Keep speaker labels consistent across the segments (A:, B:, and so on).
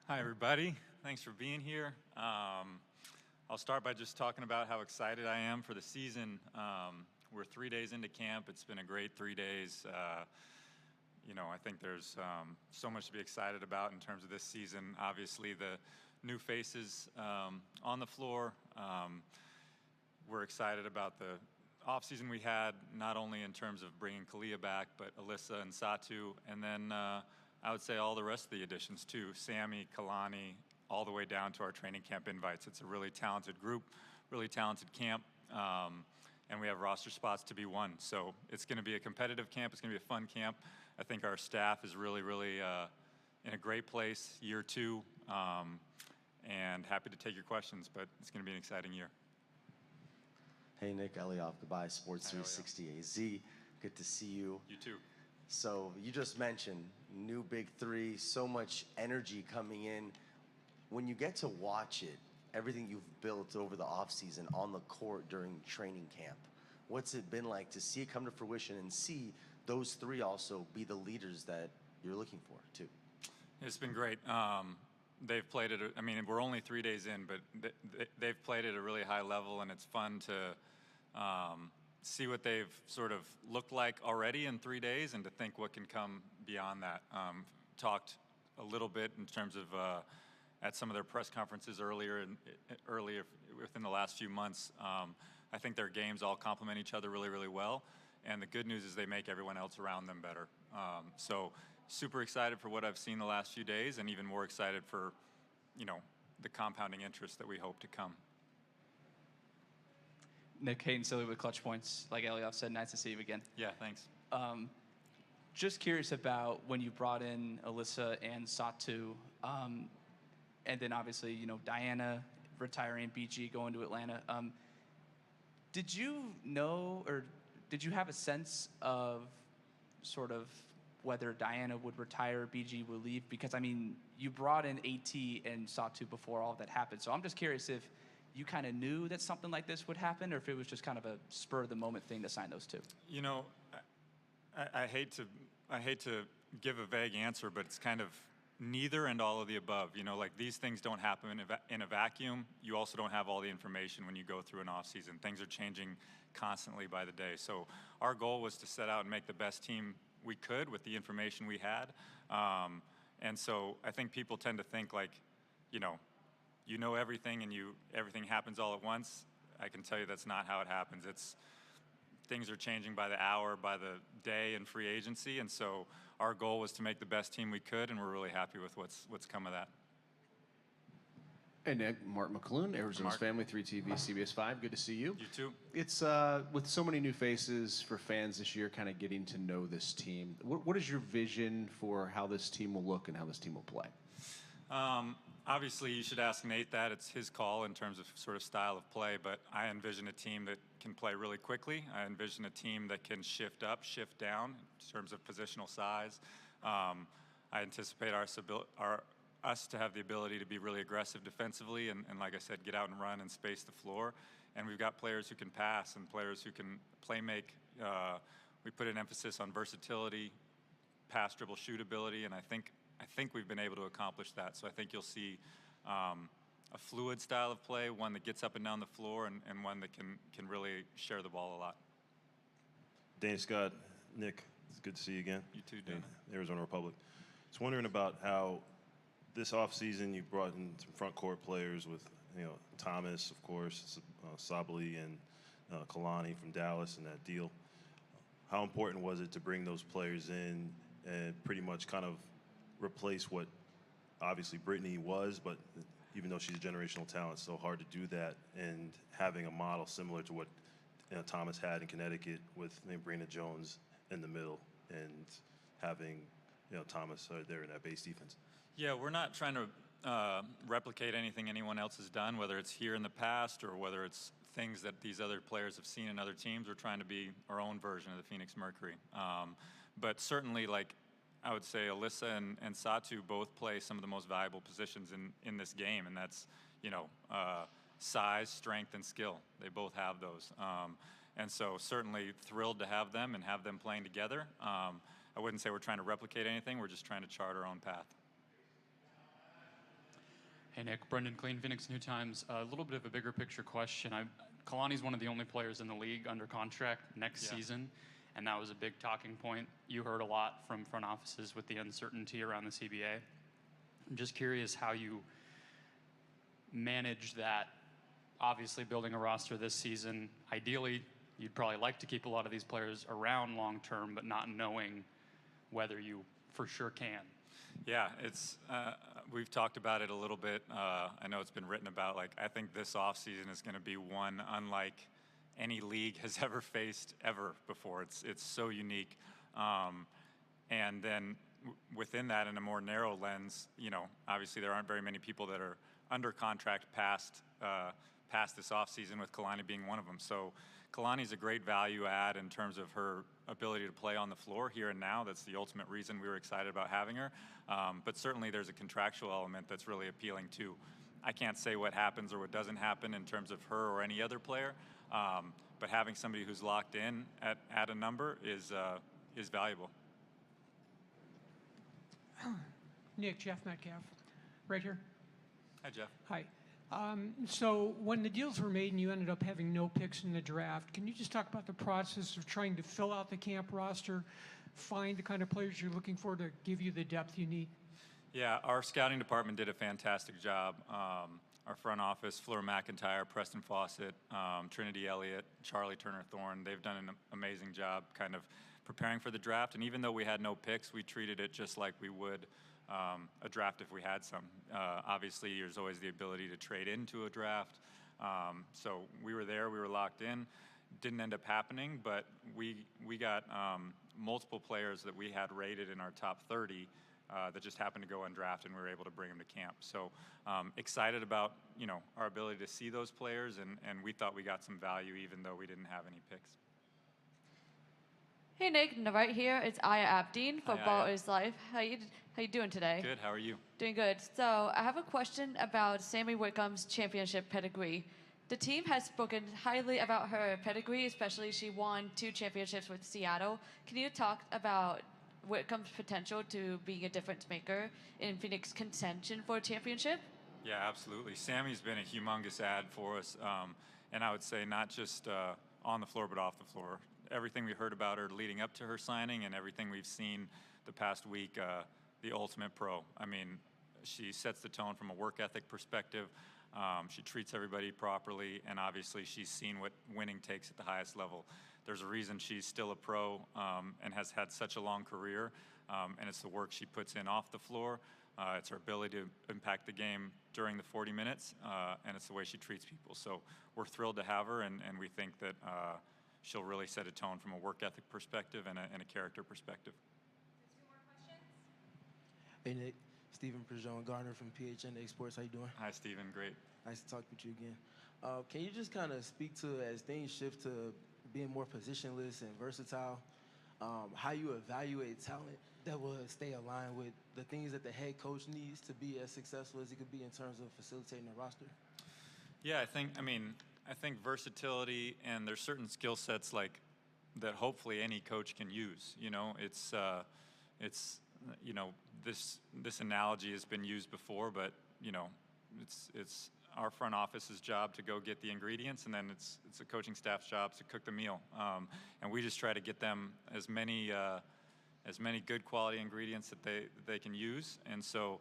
A: Hi, everybody. Thanks for being here. I'll start by just talking about how excited I am for the season. We're 3 days into camp. It's been a great 3 days. I think there's so much to be excited about in terms of this season. Obviously, the new faces on the floor. We're excited about the offseason we had, not only in terms of bringing Kalia back, but Alyssa and Satu, and then I would say all the rest of the additions too, Sammy, Kalani, all the way down to our training camp invites. It's a really talented group, really talented camp, and we have roster spots to be won. So it's going to be a competitive camp. It's going to be a fun camp. I think our staff is really in a great place, year two, and happy to take your questions, but it's going to be an exciting year.
B: Hey, Nick Elioff, goodbye, Sports 360 AZ. Good to see you.
A: You too.
B: So you just mentioned new big three, so much energy coming in. When you get to watch it, everything you've built over the offseason on the court during training camp, what's it been like to see it come to fruition and see those three also be the leaders that you're looking for too?
A: It's been great. They've played at, we're only 3 days in, but they've played at a really high level, and it's fun to see what they've sort of looked like already in 3 days and to think what can come beyond that. Talked a little bit in terms of at some of their press conferences earlier within the last few months. I think their games all complement each other really well, and the good news is they make everyone else around them better. So super excited for what I've seen the last few days, and even more excited for, the compounding interest that we hope to come.
C: Nick, Hayden Silly with Clutch Points. Like Elioff said, nice to see you again.
A: Yeah, thanks.
C: Just curious about when you brought in Alyssa and Satu, and then obviously, Diana retiring, BG going to Atlanta. Did you know, or did you have a sense of sort of whether Diana would retire, BG would leave? Because, you brought in AT and Satu before all of that happened. So I'm just curious if you kind of knew that something like this would happen, or if it was just kind of a spur-of-the-moment thing to sign those two?
A: I hate to give a vague answer, but it's kind of neither and all of the above. These things don't happen in a vacuum. You also don't have all the information when you go through an off season. Things are changing constantly by the day. So our goal was to set out and make the best team we could with the information we had. And so I think people tend to think you know everything and everything happens all at once. I can tell you that's not how it happens. Things are changing by the hour, by the day in free agency, and so our goal was to make the best team we could, and we're really happy with what's come of that.
D: Hey, Nick, Mark McClune, Arizona's Family, 3TV, CBS 5. Good to see you.
A: You too.
D: It's with so many new faces for fans this year, kind of getting to know this team. What is your vision for how this team will look and how this team will play?
A: Obviously, you should ask Nate that. It's his call in terms of sort of style of play, but I envision a team that can play really quickly. I envision a team that can shift up, shift down in terms of positional size. I anticipate us to have the ability to be really aggressive defensively and, like I said, get out and run and space the floor. And we've got players who can pass and players who can play make. We put an emphasis on versatility, pass, dribble, shoot ability, and I think we've been able to accomplish that. So I think you'll see a fluid style of play, one that gets up and down the floor, and one that can really share the ball a lot.
E: Dana Scott, Nick, it's good to see you again.
A: You too, Dana.
E: Arizona Republic. Just wondering about how this offseason you brought in some front court players with Thomas, of course, Sabali, and Kalani from Dallas in that deal. How important was it to bring those players in and pretty much kind of replace what obviously Brittany was, but even though she's a generational talent, it's so hard to do that, and having a model similar to what Thomas had in Connecticut with Brina Jones in the middle and having Thomas there in that base defense?
A: Yeah, we're not trying to replicate anything anyone else has done, whether it's here in the past or whether it's things that these other players have seen in other teams. We're trying to be our own version of the Phoenix Mercury. But certainly, I would say Alyssa and Satu both play some of the most valuable positions in this game, and that's, size, strength, and skill. They both have those. And so certainly thrilled to have them and have them playing together. I wouldn't say we're trying to replicate anything. We're just trying to chart our own path.
F: Hey Nick, Brendan Clean, Phoenix New Times. A little bit of a bigger picture question. Kalani's one of the only players in the league under contract next season, and that was a big talking point. You heard a lot from front offices with the uncertainty around the CBA. I'm just curious how you manage that. Obviously, building a roster this season, ideally, you'd probably like to keep a lot of these players around long term, but not knowing whether you for sure can.
A: Yeah, it's we've talked about it a little bit. I know it's been written about. Like, I think this offseason is going to be one unlike any league has ever faced ever before. It's so unique, and then within that, in a more narrow lens, obviously there aren't very many people that are under contract past this offseason, with Kalani being one of them. So Kalani's a great value add in terms of her ability to play on the floor here and now. That's the ultimate reason we were excited about having her. But certainly there's a contractual element that's really appealing too. I can't say what happens or what doesn't happen in terms of her or any other player, but having somebody who's locked in at a number is valuable.
G: Nick, Jeff Metcalf, right here.
A: Hi, Jeff.
G: Hi. So when the deals were made and you ended up having no picks in the draft, can you just talk about the process of trying to fill out the camp roster, find the kind of players you're looking for to give you the depth you need?
A: Yeah, our scouting department did a fantastic job. Our front office, Fleur McIntyre, Preston Fawcett, Trinity Elliott, Charlie Turner-Thorne, they've done an amazing job kind of preparing for the draft. And even though we had no picks, we treated it just like we would a draft if we had some. Obviously, there's always the ability to trade into a draft. So we were there, we were locked in. Didn't end up happening, but we got multiple players that we had rated in our top 30 that just happened to go undrafted, and we were able to bring them to camp. So excited about our ability to see those players, and we thought we got some value even though we didn't have any picks.
H: Hey Nick, right here. It's Aya Abdeen for
A: Hi,
H: Ball
A: Aya.
H: is Life. How you doing today?
A: Good, how are you?
H: Doing good. So I have a question about Sammy Whitcomb's championship pedigree. The team has spoken highly about her pedigree, especially she won 2 championships with Seattle. Can you talk about Whitcomb's potential to being a difference maker in Phoenix contention for a championship?
A: Yeah, absolutely. Sammy's been a humongous add for us, and I would say not just on the floor but off the floor. Everything we heard about her leading up to her signing and everything we've seen the past week, the ultimate pro. I mean, she sets the tone from a work ethic perspective. She treats everybody properly, and obviously she's seen what winning takes at the highest level. There's a reason she's still a pro and has had such a long career, and it's the work she puts in off the floor. It's her ability to impact the game during the 40 minutes, and it's the way she treats people. So we're thrilled to have her, and we think that she'll really set a tone from a work ethic perspective and a character perspective.
I: Hey Nick, Stephen Prejean Garner from PHNX Sports. How you doing?
A: Hi, Stephen. Great.
I: Nice to talk with you again. Can you just kind of speak to, as things shift to being more positionless and versatile, how you evaluate talent that will stay aligned with the things that the head coach needs to be as successful as he could be in terms of facilitating a roster?
A: Yeah, I think versatility, and there's certain skill sets like that hopefully any coach can use. This analogy has been used before, but it's our front office's job to go get the ingredients, and then it's a coaching staff's job to cook the meal. And we just try to get them as many good quality ingredients that they can use. And so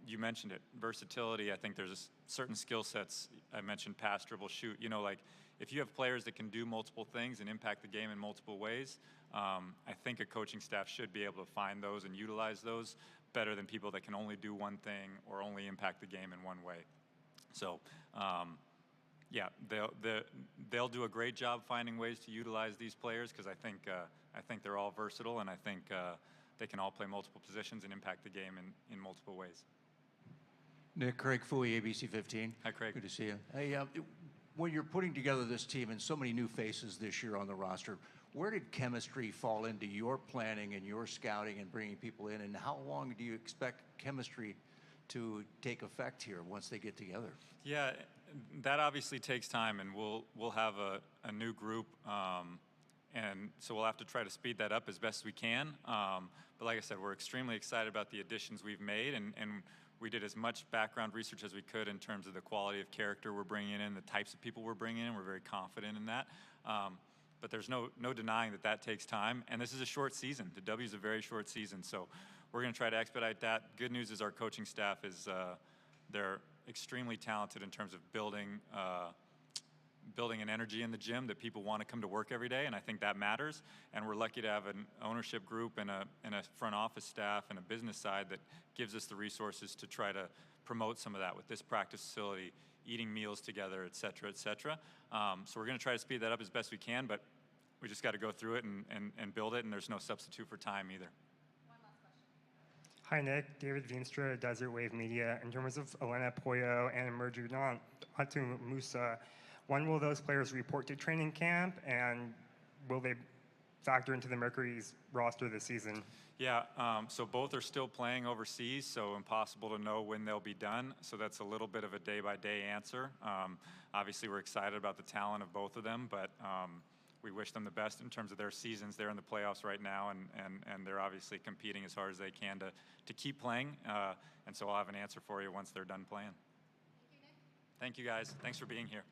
A: you mentioned it, versatility. I think there's certain skill sets. I mentioned pass, dribble, shoot. Like if you have players that can do multiple things and impact the game in multiple ways, I think a coaching staff should be able to find those and utilize those better than people that can only do one thing or only impact the game in one way. So, yeah, they'll do a great job finding ways to utilize these players, because I think they're all versatile, and I think they can all play multiple positions and impact the game in multiple ways.
J: Nick, Craig Fouey, ABC 15.
A: Hi, Craig.
J: Good to see you. Hey, when you're putting together this team and so many new faces this year on the roster, where did chemistry fall into your planning and your scouting and bringing people in, and how long do you expect chemistry to take effect here once they get together?
A: Yeah, that obviously takes time, and we'll have a new group, and so we'll have to try to speed that up as best we can. But like I said, we're extremely excited about the additions we've made, and we did as much background research as we could in terms of the quality of character we're bringing in, the types of people we're bringing in. We're very confident in that. But there's no denying that takes time, and this is a short season. The W is a very short season, so we're going to try to expedite that. Good news is our coaching staff is they're extremely talented in terms of building an energy in the gym that people want to come to work every day, and I think that matters. And we're lucky to have an ownership group and a front office staff and a business side that gives us the resources to try to promote some of that with this practice facility, eating meals together, et cetera, et cetera. So we're going to try to speed that up as best we can, but we just got to go through it and build it, and there's no substitute for time either.
K: Hi, Nick. David Veenstra, Desert Wave Media. In terms of Elena Pollo and Merjudon Musa, when will those players report to training camp, and will they factor into the Mercury's roster this season?
A: Yeah, so both are still playing overseas, so impossible to know when they'll be done. So that's a little bit of a day-by-day answer. Obviously, we're excited about the talent of both of them, but we wish them the best in terms of their seasons. They're in the playoffs right now, and they're obviously competing as hard as they can to keep playing. And so I'll have an answer for you once they're done playing. Thank you, guys. Thanks for being here.